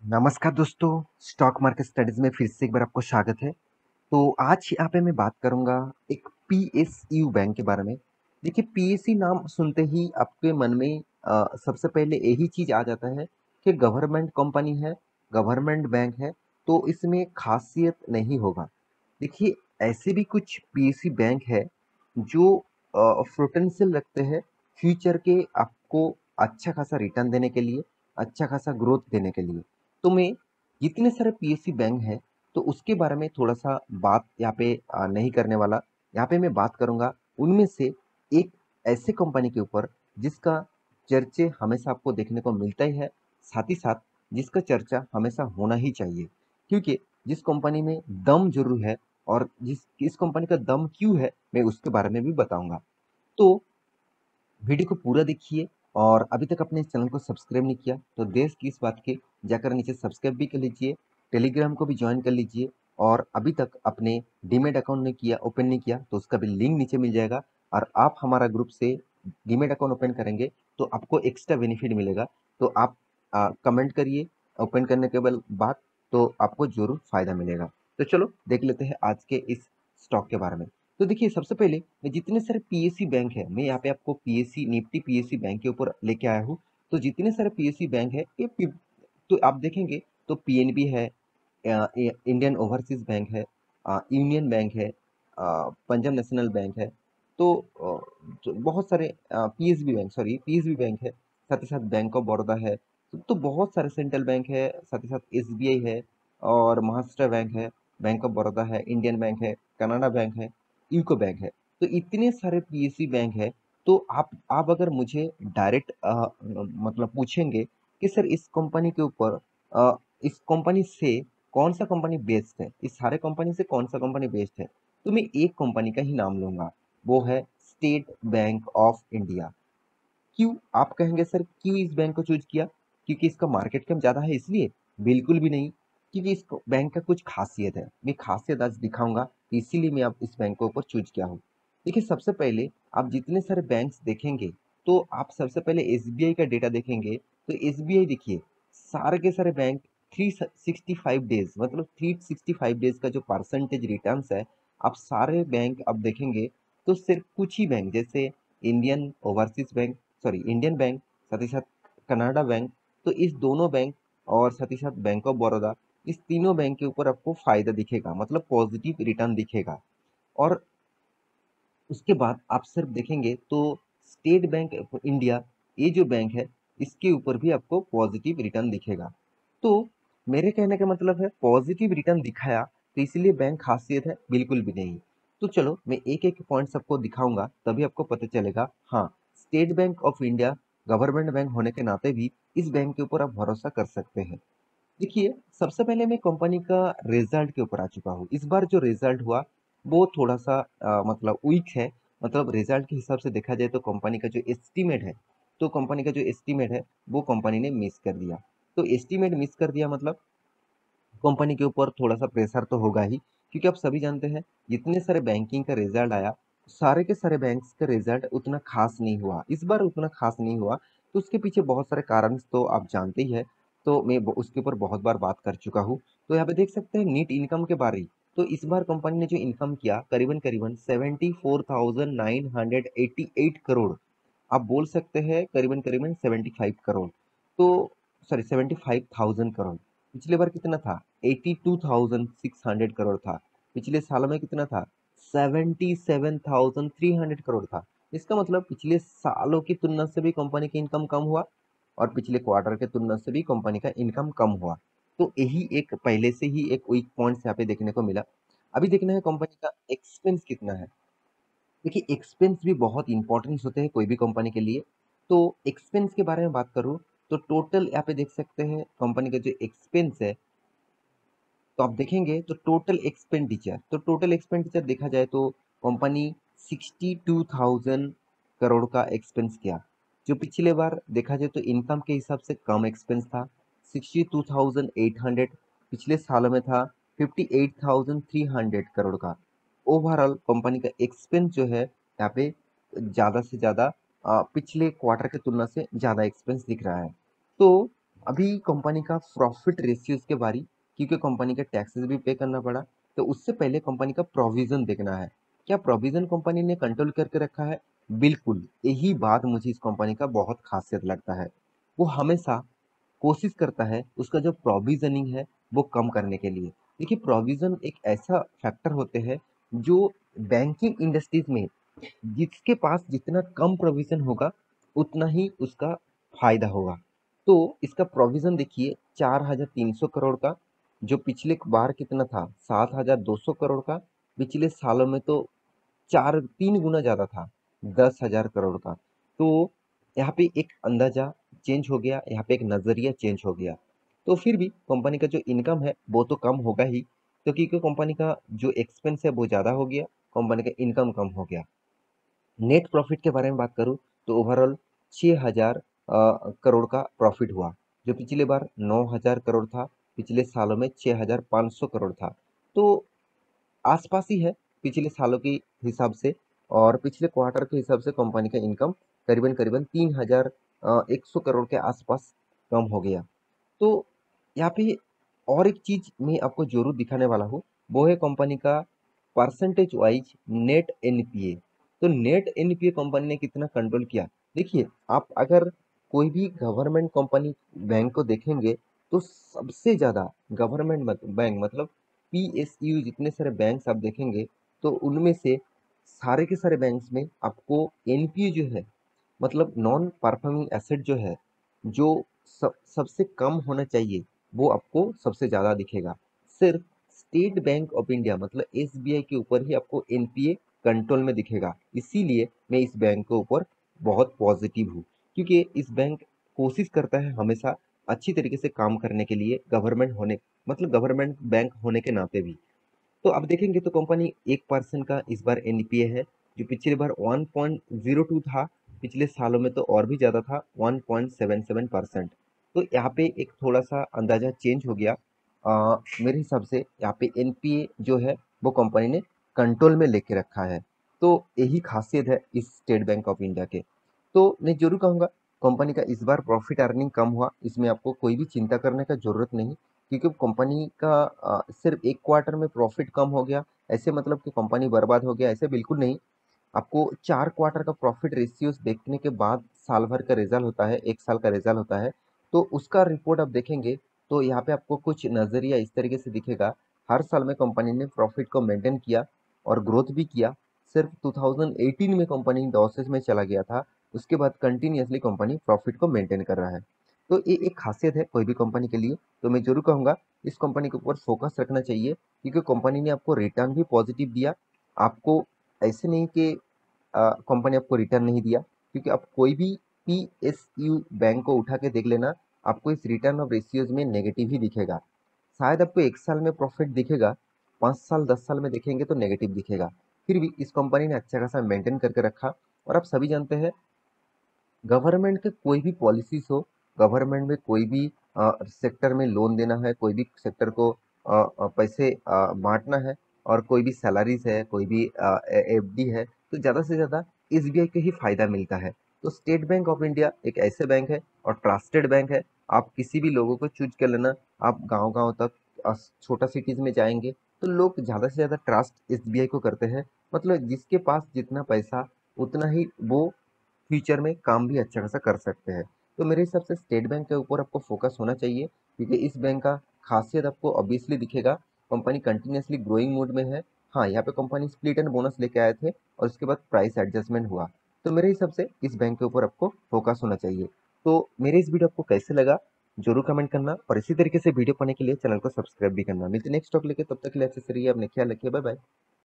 नमस्कार दोस्तों, stock market studies में फिर से एक बार आपको स्वागत है। तो आज यहाँ पे मैं बात करूँगा एक पीएसयू बैंक के बारे में। देखिए, पीएसयू नाम सुनते ही आपके मन में सबसे पहले यही चीज़ आ जाता है कि गवर्नमेंट कंपनी है, गवर्नमेंट बैंक है, तो इसमें खासियत नहीं होगा। देखिए, ऐसे भी कुछ पीएसयू बैंक है जो पोटेंशियल रखते हैं फ्यूचर के आपको अच्छा खासा रिटर्न देने के लिए, अच्छा खासा ग्रोथ देने के लिए। तो मैं जितने सारे पीएसयू बैंक हैं तो उसके बारे में थोड़ा-सा बात यहाँ पे नहीं करने वाला। यहाँ पे मैं बात करूँगा उनमें से एक ऐसे कंपनी के ऊपर जिसका चर्चे हमेशा आपको देखने को मिलता ही है, साथ ही साथ जिसका चर्चा हमेशा होना ही चाहिए। क्योंकि जिस कंपनी में दम ज़रूर है और इस कंपनी का दम क्यों है, मैं उसके बारे में भी बताऊँगा। तो वीडियो को पूरा देखिए और अभी तक अपने चैनल को सब्सक्राइब नहीं किया तो देश की इस बात के जाकर नीचे सब्सक्राइब भी कर लीजिए, टेलीग्राम को भी ज्वाइन कर लीजिए और अभी तक अपने डीमेट अकाउंट नहीं किया, ओपन नहीं किया तो उसका भी लिंक नीचे मिल जाएगा और आप हमारा ग्रुप से डीमेट अकाउंट ओपन करेंगे तो आपको एक्स्ट्रा बेनिफिट मिलेगा। तो आप कमेंट करिए ओपन करने के बाद तो आपको जरूर फायदा मिलेगा। तो चलो देख लेते हैं आज के इस स्टॉक के बारे में। तो देखिए, सबसे पहले मैं जितने सारे पीएसयू बैंक है, मैं यहाँ पे आपको पीएसयू निफ्टी पीएसयू बैंक के ऊपर लेके आया हूँ। तो जितने सारे पीएसयू बैंक है तो आप देखेंगे तो पीएनबी है, इंडियन ओवरसीज बैंक है, यूनियन बैंक है, पंजाब नेशनल बैंक है। तो जो बहुत सारे पीएसबी बैंक है, साथ ही साथ बैंक ऑफ बड़ौदा है। तो बहुत सारे सेंट्रल बैंक है, साथ ही साथ एसबीआई है और महाराष्ट्र बैंक है, बैंक ऑफ बड़ौदा है, इंडियन बैंक है, कनाडा बैंक है, यूको बैंक है। तो इतने सारे पीएसयू बैंक है। तो आप अगर मुझे डायरेक्ट मतलब पूछेंगे कि सर इस कंपनी के ऊपर इस कंपनी से कौन सा कंपनी बेस्ट है, इस सारे कंपनी से कौन सा कंपनी बेस्ट है, तो मैं एक कंपनी का ही नाम लूंगा। वो है स्टेट बैंक ऑफ इंडिया। क्यों आप कहेंगे सर क्यों इस बैंक को चूज किया? क्योंकि इसका मार्केट कैप ज्यादा है इसलिए? बिल्कुल भी नहीं। क्योंकि इस बैंक का कुछ खासियत है, मैं खासियत आज दिखाऊंगा, तो इसीलिए मैं आप इस बैंक को ऊपर चूज किया हूँ। देखिए, सबसे पहले आप जितने सारे बैंक्स देखेंगे तो आप सबसे पहले एसबीआई का डेटा देखेंगे। तो एसबीआई देखिए, सारे के सारे बैंक 365 डेज मतलब 365 डेज का जो परसेंटेज रिटर्न्स है, आप सारे बैंक आप देखेंगे तो सिर्फ कुछ ही बैंक जैसे Indian overseas bank, sorry Indian bank, साथ ही साथ कनाडा बैंक, तो इस दोनों बैंक और साथ ही साथ बैंक ऑफ बड़ौदा, इस तीनों बैंक के ऊपर आपको फायदा दिखेगा, मतलब पॉजिटिव रिटर्न दिखेगा। और उसके बाद आप सिर्फ देखेंगे तो स्टेट बैंक ऑफ इंडिया, ये जो बैंक है, इसके ऊपर भी आपको पॉजिटिव रिटर्न दिखेगा। तो मेरे कहने का मतलब है पॉजिटिव रिटर्न दिखाया तो इसलिए बैंक खासियत है? बिल्कुल भी नहीं। तो चलो मैं एक एक पॉइंट आपको दिखाऊंगा तभी आपको पता चलेगा। हाँ, state bank of India government bank होने के नाते भी इस बैंक के ऊपर आप भरोसा कर सकते हैं। देखिए, सबसे पहले मैं कंपनी का रिजल्ट के ऊपर आ चुका हूँ। इस बार जो रिजल्ट हुआ वो थोड़ा सा मतलब वीक है। मतलब रिजल्ट के हिसाब से देखा जाए तो कंपनी का जो एस्टीमेट है, वो कंपनी ने मिस कर दिया। तो एस्टीमेट मिस कर दिया मतलब कंपनी के ऊपर थोड़ा सा प्रेशर तो होगा ही, क्योंकि आप सभी जानते हैं जितने सारे बैंकिंग का रिजल्ट आया, सारे के सारे बैंक्स का रिजल्ट उतना खास नहीं हुआ, इस बार उतना खास नहीं हुआ। तो उसके पीछे बहुत सारे कारण तो आप जानते ही है। तो मैं उसके ऊपर बहुत बार बात कर चुका हूँ। तो यहाँ पे देख सकते हैं नीट इनकम के बारे। तो इस बार कंपनी ने जो इनकम किया करीबन करीबन 74,988 करोड़। आप बोल सकते हैं करीबन करीबन 75 करोड़। तो सॉरी 75,000 करोड़। पिछले बार कितना था? 82,600 करोड़ था। पिछले साल में कितना था? 77,300 करोड़ था। इसका मतलब पिछले सालों की तुलना से भी कंपनी की इनकम कम हुआ और पिछले क्वार्टर के तुलना से भी कंपनी का इनकम कम हुआ। तो यही एक पहले से ही एक वीक पॉइंट यहाँ पे देखने को मिला। अभी देखना है कंपनी का एक्सपेंस कितना है। देखिए, एक्सपेंस भी बहुत इंपॉर्टेंट होते हैं कोई भी कंपनी के लिए। तो एक्सपेंस के बारे में बात करूँ तो टोटल यहाँ पे देख सकते हैं कंपनी का जो एक्सपेंस है। तो आप देखेंगे तो टोटल एक्सपेंडिचर देखा जाए तो कंपनी 62,000 करोड़ का एक्सपेंस किया। जो पिछले बार देखा जाए तो इनकम के हिसाब से कम एक्सपेंस था, 62,800। पिछले सालों में था 58,300 करोड़ का। ओवरऑल कंपनी का एक्सपेंस जो है यहाँ पे ज़्यादा से ज़्यादा पिछले क्वार्टर की तुलना से ज़्यादा एक्सपेंस दिख रहा है। तो अभी कंपनी का प्रॉफिट रेशियो इसके बारी, क्योंकि कंपनी के टैक्सेस भी पे करना पड़ा, तो उससे पहले कंपनी का प्रोविजन देखना है। क्या प्रोविजन कंपनी ने कंट्रोल करके रखा है? बिल्कुल, यही बात मुझे इस कंपनी का बहुत खासियत लगता है। वो हमेशा कोशिश करता है उसका जो प्रोविजनिंग है वो कम करने के लिए। देखिए, प्रोविजन एक ऐसा फैक्टर होते हैं जो बैंकिंग इंडस्ट्रीज में जिसके पास जितना कम प्रोविजन होगा उतना ही उसका फायदा होगा। तो इसका प्रोविजन देखिए 4,300 करोड़ का, जो पिछले बार कितना था 7,200 करोड़ का, पिछले सालों में तो चार तीन गुना ज़्यादा था, 10,000 करोड़ का। तो यहाँ पे एक अंदाजा चेंज हो गया, यहाँ पे एक नज़रिया चेंज हो गया। तो फिर भी कंपनी का जो इनकम है वो तो कम होगा ही, तो क्योंकि कंपनी का जो एक्सपेंस है वो ज़्यादा हो गया, कंपनी का इनकम कम हो गया। नेट प्रॉफिट के बारे में बात करूँ तो ओवरऑल 6,000 करोड़ का प्रॉफिट हुआ, जो पिछले बार 9,000 करोड़ था, पिछले सालों में 6,500 करोड़ था। तो आसपास ही है पिछले सालों के हिसाब से, और पिछले क्वार्टर के हिसाब से कंपनी का इनकम करीबन करीबन 3,100 करोड़ के आसपास कम हो गया। तो यहाँ पे और एक चीज मैं आपको जरूर दिखाने वाला हूँ, वो है कंपनी का परसेंटेज वाइज नेट एनपीए। तो नेट एनपीए कंपनी ने कितना कंट्रोल किया। देखिए, आप अगर कोई भी गवर्नमेंट कंपनी बैंक को देखेंगे तो सबसे ज्यादा गवर्नमेंट बैंक मतलब पीएसयू जितने सारे बैंक्स आप देखेंगे, तो उनमें से सारे के सारे बैंक्स में आपको एनपीए जो है, मतलब नॉन परफॉर्मिंग एसेट जो है, जो सबसे कम होना चाहिए, वो आपको सबसे ज़्यादा दिखेगा। सिर्फ स्टेट बैंक ऑफ इंडिया मतलब एसबीआई के ऊपर ही आपको एनपीए कंट्रोल में दिखेगा। इसीलिए मैं इस बैंक के ऊपर बहुत पॉजिटिव हूँ, क्योंकि इस बैंक कोशिश करता है हमेशा अच्छी तरीके से काम करने के लिए, गवर्नमेंट होने मतलब गवर्नमेंट बैंक होने के नाते भी। तो अब देखेंगे तो कंपनी 1% का इस बार एनपीए है, जो पिछले बार 1.02 था, पिछले सालों में तो और भी ज़्यादा था 1.77%। तो यहाँ पे एक थोड़ा सा अंदाजा चेंज हो गया। मेरे हिसाब से यहाँ पे एनपीए जो है वो कंपनी ने कंट्रोल में लेके रखा है। तो यही खासियत है इस स्टेट बैंक ऑफ इंडिया के। तो मैं जरूर कहूँगा कंपनी का इस बार प्रॉफिट अर्निंग कम हुआ, इसमें आपको कोई भी चिंता करने का जरूरत नहीं, क्योंकि कंपनी का सिर्फ एक क्वार्टर में प्रॉफिट कम हो गया ऐसे मतलब कि कंपनी बर्बाद हो गया, ऐसे बिल्कुल नहीं। आपको 4 क्वार्टर का प्रॉफिट रेशियोज देखने के बाद साल भर का रिजल्ट होता है, एक साल का रिजल्ट होता है, तो उसका रिपोर्ट आप देखेंगे तो यहाँ पे आपको कुछ नज़रिया इस तरीके से दिखेगा। हर साल में कंपनी ने प्रॉफिट को मेंटेन किया और ग्रोथ भी किया। सिर्फ 2018 में कंपनी लॉसेस में चला गया था, उसके बाद कंटिन्यूसली कंपनी प्रॉफिट को मेंटेन कर रहा है। तो ये एक खासियत है कोई भी कंपनी के लिए। तो मैं जरूर कहूँगा इस कंपनी के ऊपर फोकस रखना चाहिए, क्योंकि कंपनी ने आपको रिटर्न भी पॉजिटिव दिया। आपको ऐसे नहीं कि कंपनी आपको रिटर्न नहीं दिया, क्योंकि आप कोई भी पीएसयू बैंक को उठा के देख लेना, आपको इस रिटर्न ऑफ रेशियोज में नेगेटिव ही दिखेगा। शायद आपको एक साल में प्रॉफिट दिखेगा, 5 साल 10 साल में देखेंगे तो नेगेटिव दिखेगा। फिर भी इस कंपनी ने अच्छा खासा मेंटेन करके रखा। और आप सभी जानते हैं गवर्नमेंट के कोई भी पॉलिसीज हो, गवर्नमेंट में कोई भी सेक्टर में लोन देना है, कोई भी सेक्टर को पैसे बांटना है, और कोई भी सैलरीज है, कोई भी एफडी है, तो ज़्यादा से ज़्यादा एसबीआई को ही फायदा मिलता है। तो स्टेट बैंक ऑफ इंडिया एक ऐसे बैंक है और ट्रस्टेड बैंक है। आप किसी भी लोगों को चूज कर लेना, आप गांव गांव तक छोटा सिटीज में जाएंगे तो लोग ज़्यादा से ज़्यादा ट्रस्ट एसबीआई को करते हैं। मतलब जिसके पास जितना पैसा उतना ही वो फ्यूचर में काम भी अच्छा खासा कर सकते हैं। तो मेरे हिसाब से स्टेट बैंक के ऊपर आपको फोकस होना चाहिए, क्योंकि इस बैंक का खासियत आपको ऑब्वियसली दिखेगा। कंपनी कंटिन्यूसली ग्रोइंग मोड में है। हाँ, यहाँ पे कंपनी स्प्लिट एंड बोनस लेके आए थे और उसके बाद प्राइस एडजस्टमेंट हुआ। तो मेरे हिसाब से इस बैंक के ऊपर आपको फोकस होना चाहिए। तो मेरे इस वीडियो आपको कैसे लगा जरूर कमेंट करना, और इसी तरीके से वीडियो पाने के लिए चैनल को सब्सक्राइब भी करना। मिलते नेक्स्ट टॉक लेके, तब तक के लिए अच्छे से रहिए, अपने ख्याल रखिए, बाय बाय।